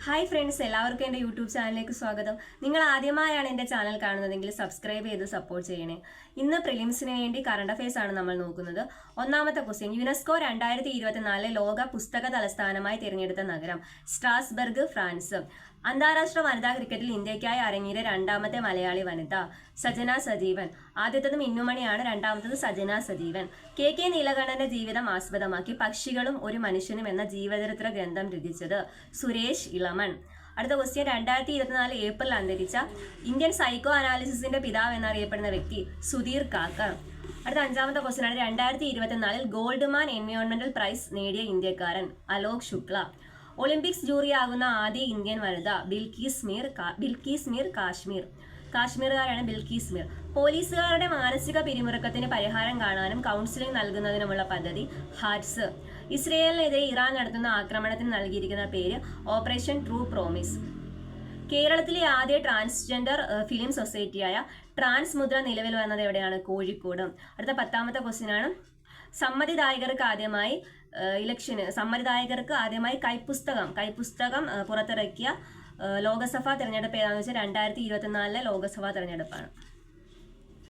Hi friends, എല്ലാവർക്കും എൻ്റെ YouTube ചാനലിലേക്ക് സ്വാഗതം. നിങ്ങൾ ആദ്യമായാണ് എൻ്റെ ചാനൽ കാണുന്നതെങ്കിൽ സബ്സ്ക്രൈബ് ചെയ്ത് സപ്പോർട്ട് ചെയ്യണേ. ഇന്ന് പ്രിലിംസിന് വേണ്ടി കറണ്ട് അഫയേഴ്സ് ആണ് നമ്മൾ നോക്കുന്നത്. ഒന്നാമത്തെ ക്വസ്റ്റ്യൻ, യുനെസ്കോ 2024 ലോക പുസ്തക തലസ്ഥാനമായി തിരഞ്ഞെടുത്ത നഗരം സ്ട്രാസ്ബർഗ്, ഫ്രാൻസ്. അന്താരാഷ്ട്ര വനിതാ ക്രിക്കറ്റിൽ ഇന്ത്യക്കായി അരങ്ങേറിയ രണ്ടാമത്തെ മലയാളി വനിത സജന സജീവൻ. ആദ്യത്തേത് മിന്നുമണിയാണ്, രണ്ടാമത്തത് സജന സജീവൻ. കെ നീലകണ്ഠന്റെ ജീവിതം ആസ്പദമാക്കി പക്ഷികളും ഒരു മനുഷ്യനും എന്ന ജീവചരിത്ര ഗ്രന്ഥം രചിച്ചത് സുരേഷ് ഇളമൺ. അടുത്ത ക്വസ്റ്റ്യൻ, 2024 ഏപ്രിൽ അന്തരിച്ച ഇന്ത്യൻ സൈക്കോ അനാലിസിസിന്റെ പിതാവ് എന്നറിയപ്പെടുന്ന വ്യക്തി സുധീർ കാക്കർ. അടുത്ത അഞ്ചാമത്തെ ക്വസ്റ്റ്യൻ ആണ്, 2024 ഗോൾഡ്മാൻ എൻവയോൺമെന്റൽ പ്രൈസ് നേടിയ ഇന്ത്യക്കാരൻ അലോക് ശുക്ല. ഒളിമ്പിക്സ് ജൂറിയാകുന്ന ആദ്യ ഇന്ത്യൻ വനിത ബിൽക്കീസ് മീർ കാശ്മീറുകാരാണ് ബിൽക്കീസ് മീർ. പോലീസുകാരുടെ മാനസിക പിരിമുറുക്കത്തിന് പരിഹാരം കാണാനും കൗൺസിലിംഗ് നൽകുന്നതിനുമുള്ള പദ്ധതി ഹാറ്റ്സ്. ഇസ്രയേലിനെതിരെ ഇറാൻ നടത്തുന്ന ആക്രമണത്തിന് നൽകിയിരിക്കുന്ന പേര് ഓപ്പറേഷൻ ട്രൂ പ്രോമിസ്. കേരളത്തിലെ ആദ്യ ട്രാൻസ്ജെൻഡർ ഫിലിം സൊസൈറ്റിയായ ട്രാൻസ് മുദ്ര നിലവിൽ വന്നത് എവിടെയാണ്? കോഴിക്കോട്. അടുത്ത 10ാമത്തെ ക്വസ്റ്റ്യൻ ആണ്, സമ്മതിദായകർക്ക് ആദ്യമായി കൈപ്പുസ്തകം പുറത്തിറക്കിയ ലോകസഭാ തെരഞ്ഞെടുപ്പ് ഏതാണെന്ന് വെച്ചാൽ 2024 ലോകസഭാ തെരഞ്ഞെടുപ്പാണ്.